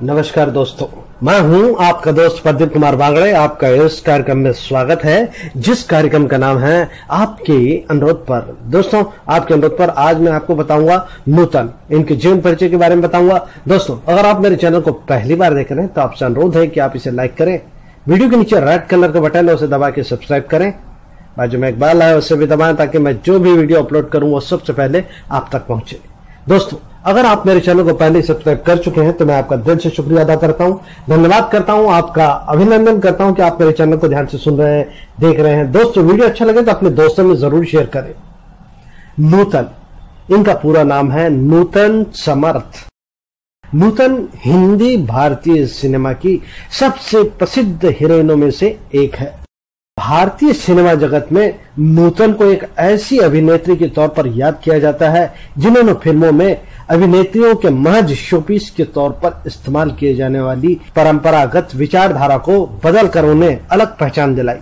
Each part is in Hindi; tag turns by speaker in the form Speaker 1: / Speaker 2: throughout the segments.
Speaker 1: नमस्कार दोस्तों, मैं हूं आपका दोस्त प्रदीप कुमार बांगड़े। आपका इस कार्यक्रम में स्वागत है, जिस कार्यक्रम का नाम है आपके अनुरोध पर। दोस्तों, आपके अनुरोध पर आज मैं आपको बताऊंगा नूतन, इनके जीवन परिचय के बारे में बताऊंगा। दोस्तों, अगर आप मेरे चैनल को पहली बार देख रहे हैं तो आपसे अनुरोध है कि आप इसे लाइक करें, वीडियो के नीचे रेड कलर का बटन है उसे दबा के सब्सक्राइब करें, बाजू में एक बेल है उसे भी दबाएं ताकि मैं जो भी वीडियो अपलोड करूं वो सबसे पहले आप तक पहुंचे। दोस्तों, अगर आप मेरे चैनल को पहले सब्सक्राइब कर चुके हैं तो मैं आपका दिल से शुक्रिया अदा करता हूं, धन्यवाद करता हूं, आपका अभिनंदन करता हूं कि आप मेरे चैनल को ध्यान से सुन रहे हैं, देख रहे हैं। दोस्तों, वीडियो अच्छा लगे तो अपने दोस्तों में जरूर शेयर करें। नूतन, इनका पूरा नाम है नूतन समर्थ। नूतन हिंदी भारतीय सिनेमा की सबसे प्रसिद्ध हीरोइनों में से एक है। भारतीय सिनेमा जगत में नूतन को एक ऐसी अभिनेत्री के तौर पर याद किया जाता है जिन्होंने फिल्मों में अभिनेत्रियों के महज शोपीस के तौर पर इस्तेमाल किए जाने वाली परंपरागत विचारधारा को बदल कर उन्हें अलग पहचान दिलाई।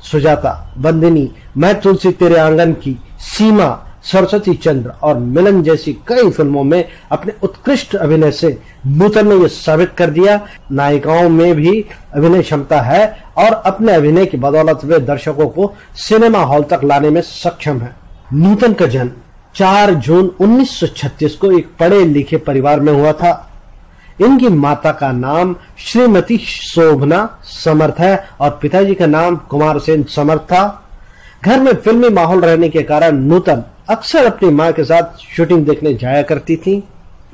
Speaker 1: सुजाता, बंदिनी, मैं तुलसी तेरे आंगन की, सीमा, सरस्वती चंद्र और मिलन जैसी कई फिल्मों में अपने उत्कृष्ट अभिनय से नूतन ने यह साबित कर दिया नायिकाओं में भी अभिनय क्षमता है और अपने अभिनय की बदौलत वे दर्शकों को सिनेमा हॉल तक लाने में सक्षम है। नूतन का जन्म 4 जून 1936 को एक पढ़े लिखे परिवार में हुआ था। इनकी माता का नाम श्रीमती शोभना समर्थ है और पिताजी का नाम कुमार सेन समर्थ था। घर में फिल्मी माहौल रहने के कारण नूतन अक्सर अपनी मां के साथ शूटिंग देखने जाया करती थी।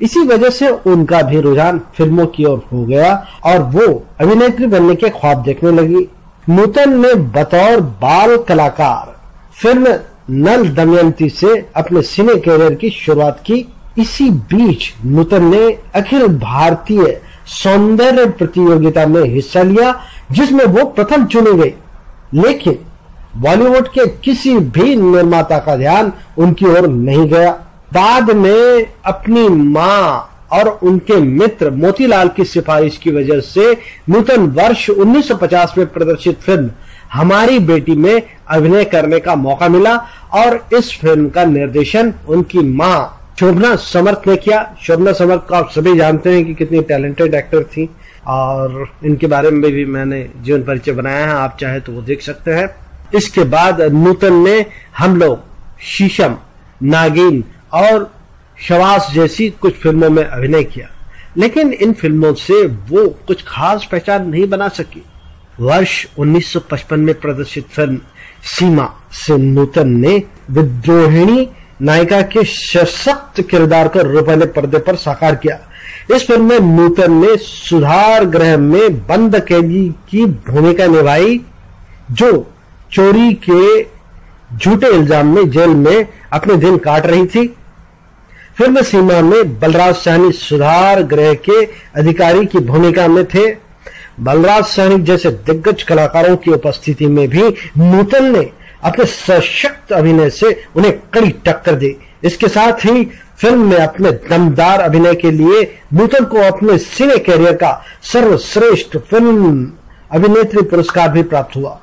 Speaker 1: इसी वजह से उनका भी रुझान फिल्मों की ओर हो गया और वो अभिनेत्री बनने के ख्वाब देखने लगी। नूतन ने बतौर बाल कलाकार फिल्म नल दमयंती से अपने सिने कैरियर की शुरुआत की। इसी बीच नूतन ने अखिल भारतीय सौंदर्य प्रतियोगिता में हिस्सा लिया जिसमें वो प्रथम चुनी गई, लेकिन बॉलीवुड के किसी भी निर्माता का ध्यान उनकी ओर नहीं गया। बाद में अपनी मां और उनके मित्र मोतीलाल की सिफारिश की वजह से नूतन वर्ष 1950 में प्रदर्शित फिल्म हमारी बेटी में अभिनय करने का मौका मिला और इस फिल्म का निर्देशन उनकी मां शोभना समर्थ ने किया। शोभना समर्थ को आप सभी जानते हैं कि कितनी टैलेंटेड एक्टर थी और इनके बारे में भी मैंने जीवन परिचय बनाया है, आप चाहे तो वो देख सकते हैं। इसके बाद नूतन ने हम लोग, शीशम, नागिन और शवास जैसी कुछ फिल्मों में अभिनय किया, लेकिन इन फिल्मों से वो कुछ खास पहचान नहीं बना सकी। वर्ष 1955 में प्रदर्शित फिल्म सीमा से नूतन ने विद्रोहिणी नायिका के सशक्त किरदार को रूपाने पर्दे पर साकार किया। इस फिल्म में नूतन ने सुधार गृह में बंद कैदी की भूमिका निभाई जो चोरी के झूठे इल्जाम में जेल में अपने दिन काट रही थी। फिल्म सीमा में बलराज सहनी सुधार गृह के अधिकारी की भूमिका में थे। बलराज सहनी जैसे दिग्गज कलाकारों की उपस्थिति में भी नूतन ने अपने सशक्त अभिनय से उन्हें कड़ी टक्कर दी। इसके साथ ही फिल्म में अपने दमदार अभिनय के लिए नूतन को अपने सिने कैरियर का सर्वश्रेष्ठ फिल्म अभिनेत्री पुरस्कार भी प्राप्त हुआ।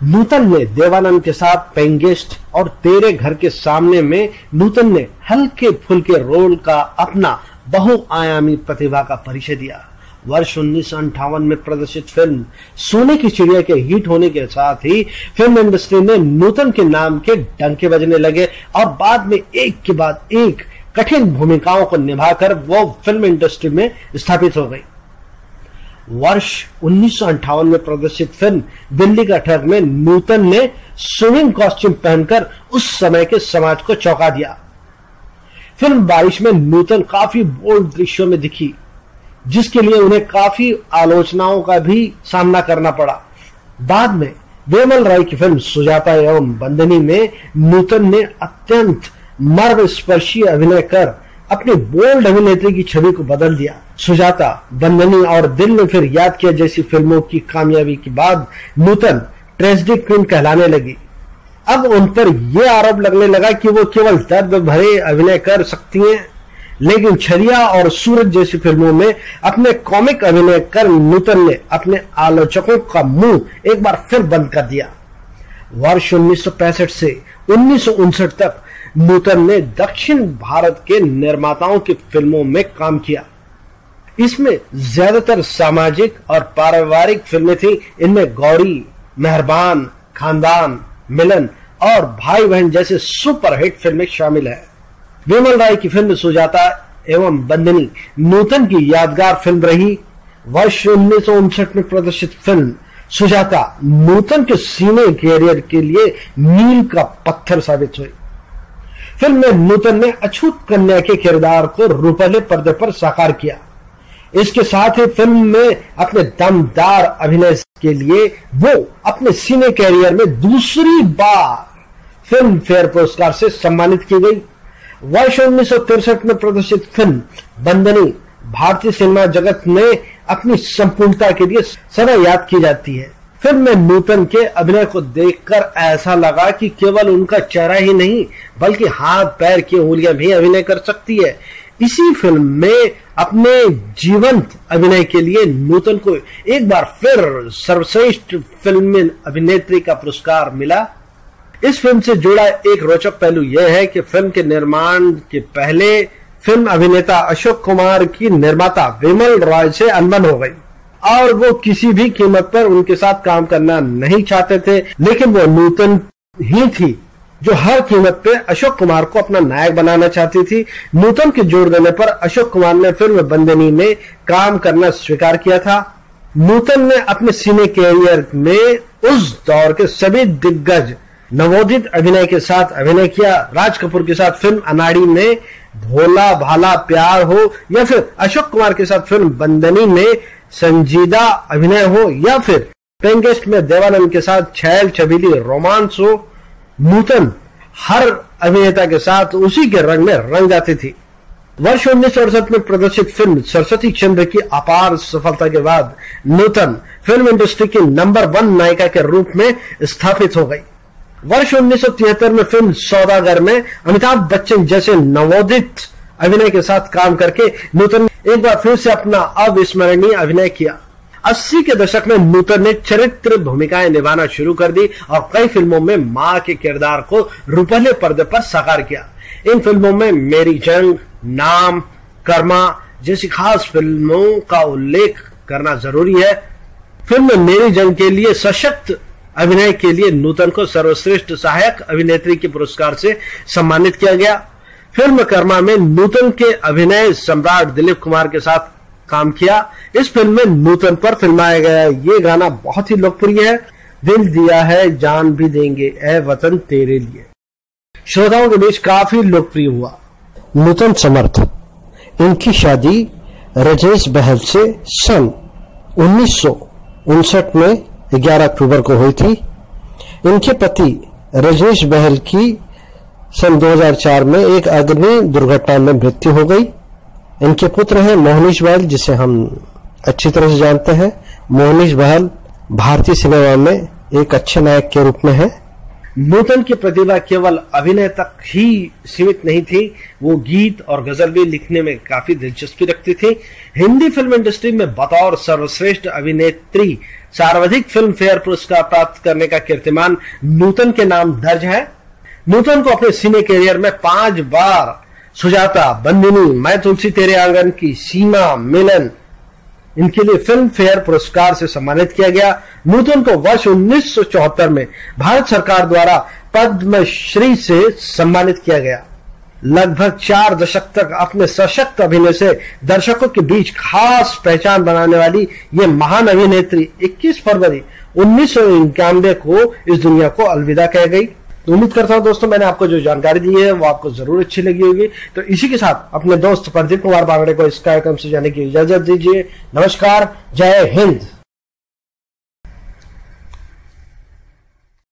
Speaker 1: नूतन ने देवानंद के साथ पेइंग गेस्ट और तेरे घर के सामने में नूतन ने हल्के फुल्के रोल का अपना बहुआयामी प्रतिभा का परिचय दिया। वर्ष 1958 में प्रदर्शित फिल्म सोने की चिड़िया के हिट होने के साथ ही फिल्म इंडस्ट्री में नूतन के नाम के डंके बजने लगे और बाद में एक के बाद एक कठिन भूमिकाओं को निभाकर वो फिल्म इंडस्ट्री में स्थापित हो गई। वर्ष 1958 में प्रदर्शित फिल्म दिल्ली का ठग में नूतन ने स्विमिंग कॉस्ट्यूम पहनकर उस समय के समाज को चौंका दिया। फिल्म बारिश में नूतन काफी बोल्ड दृश्यों में दिखी, जिसके लिए उन्हें काफी आलोचनाओं का भी सामना करना पड़ा। बाद में वेमल राय की फिल्म सुजाता एवं बंदिनी में नूतन ने अत्यंत मर्मस्पर्शी अभिनय कर अपनी बोल्ड अभिनेत्री की छवि को बदल दिया। सुजाता, बंदिनी और दिल में फिर याद किया जैसी फिल्मों की कामयाबी के बाद नूतन ट्रेजेडी क्वीन कहलाने लगी। अब उन पर यह आरोप लगने लगा कि वो केवल दर्द भरे अभिनय कर सकती हैं, लेकिन छरिया और सूरज जैसी फिल्मों में अपने कॉमिक अभिनय कर नूतन ने अपने आलोचकों का मुंह एक बार फिर बंद कर दिया। वर्ष 1965 से 1959 तक नूतन ने दक्षिण भारत के निर्माताओं की फिल्मों में काम किया। इसमें ज्यादातर सामाजिक और पारिवारिक फिल्में थी। इनमें गौरी, मेहरबान, खानदान, मिलन और भाई बहन जैसे सुपरहिट फिल्में शामिल है। विमल राय की फिल्म सुजाता एवं बंदनी नूतन की यादगार फिल्म रही। वर्ष 1959 में प्रदर्शित फिल्म सुजाता नूतन के सिने कैरियर के लिए मील का पत्थर साबित हुई। फिल्म में नूतन ने अछूत कन्या के किरदार को रूपले पर्दे पर साकार किया। इसके साथ ही फिल्म में अपने दमदार अभिनय के लिए वो अपने सिने कैरियर में दूसरी बार फिल्म फेयर पुरस्कार से सम्मानित की गई। वर्ष 1963 में प्रदर्शित फिल्म बंदनी भारतीय सिनेमा जगत में अपनी संपूर्णता के लिए सदा याद की जाती है। फिल्म में नूतन के अभिनय को देखकर ऐसा लगा कि केवल उनका चेहरा ही नहीं बल्कि हाथ पैर की उंगलियां भी अभिनय कर सकती है। इसी फिल्म में अपने जीवंत अभिनय के लिए नूतन को एक बार फिर सर्वश्रेष्ठ फिल्म अभिनेत्री का पुरस्कार मिला। इस फिल्म से जुड़ा एक रोचक पहलू यह है कि फिल्म के निर्माण के पहले फिल्म अभिनेता अशोक कुमार की निर्माता विमल रॉय से अनबन हो गई और वो किसी भी कीमत पर उनके साथ काम करना नहीं चाहते थे, लेकिन वो नूतन ही थी जो हर कीमत पे अशोक कुमार को अपना नायक बनाना चाहती थी। नूतन के जोड़ देने पर अशोक कुमार ने फिल्म बंदनी में काम करना स्वीकार किया था। नूतन ने अपने सिने कैरियर में उस दौर के सभी दिग्गज नवोदित अभिनय के साथ अभिनय किया। राज कपूर के साथ फिल्म अनाड़ी में भोला भाला प्यार हो या फिर अशोक कुमार के साथ फिल्म बंदनी में संजीदा अभिनय हो या फिर पेंगेस्ट में देवानंद के साथ छैल छबीली रोमांस हो, नूतन हर अभिनेता के साथ उसी के रंग में रंग जाती थी। वर्ष 1968 में प्रदर्शित फिल्म सरस्वती चंद्र की अपार सफलता के बाद नूतन फिल्म इंडस्ट्री की नंबर 1 नायिका के रूप में स्थापित हो गई। वर्ष 1973 में फिल्म सौदागर में अमिताभ बच्चन जैसे नवोदित अभिनय के साथ काम करके नूतन ने एक बार फिर से अपना अविस्मरणीय अभिनय किया। 80 के दशक में नूतन ने चरित्र भूमिकाएं निभाना शुरू कर दी और कई फिल्मों में मां के किरदार को रूपले पर्दे पर साकार किया। इन फिल्मों में मेरी जंग, नाम, कर्मा जैसी खास फिल्मों का उल्लेख करना जरूरी है। फिल्म में मेरी जंग के लिए सशक्त अभिनय के लिए नूतन को सर्वश्रेष्ठ सहायक अभिनेत्री के पुरस्कार से सम्मानित किया गया। फिल्म कर्मा में नूतन के अभिनय सम्राट दिलीप कुमार के साथ काम किया। इस फिल्म में नूतन पर फिल्माया गया ये गाना बहुत ही लोकप्रिय है, दिल दिया है जान भी देंगे ए वतन तेरे लिए। श्रोताओं के बीच काफी लोकप्रिय हुआ। नूतन समर्थ, इनकी शादी राजेश बहल से सन 1959 में 11 अक्टूबर को हुई थी। इनके पति राजेश बहल की सन 2004 में एक अग्नि दुर्घटना में मृत्यु हो गई। इनके पुत्र हैं मोहनीश बहल, जिसे हम अच्छी तरह से जानते हैं। मोहनीश बहल भारतीय सिनेमा में एक अच्छे नायक के रूप में है। नूतन की प्रतिभा केवल अभिनय तक ही सीमित नहीं थी, वो गीत और गजल भी लिखने में काफी दिलचस्पी रखती थी। हिंदी फिल्म इंडस्ट्री में बतौर सर्वश्रेष्ठ अभिनेत्री सर्वाधिक फिल्म फेयर पुरस्कार प्राप्त करने का कीर्तिमान नूतन के नाम दर्ज है। नूतन को अपने सिने कैरियर में 5 बार सुजाता, बंदिनी, मैं तुलसी तेरे आंगन की, सीमा, मिलन इनके लिए फिल्म फेयर पुरस्कार से सम्मानित किया गया। नूतन को वर्ष 1974 में भारत सरकार द्वारा पद्मश्री से सम्मानित किया गया। लगभग 4 दशक तक अपने सशक्त अभिनय से दर्शकों के बीच खास पहचान बनाने वाली ये महान अभिनेत्री 21 फरवरी 1991 को इस दुनिया को अलविदा कह गई। तो उम्मीद करता हूं दोस्तों मैंने आपको जो जानकारी दी है वो आपको जरूर अच्छी लगी होगी। तो इसी के साथ अपने दोस्त प्रदीप कुमार बांगड़े को इस कार्यक्रम से जाने की इजाजत दीजिए। नमस्कार, जय हिंद।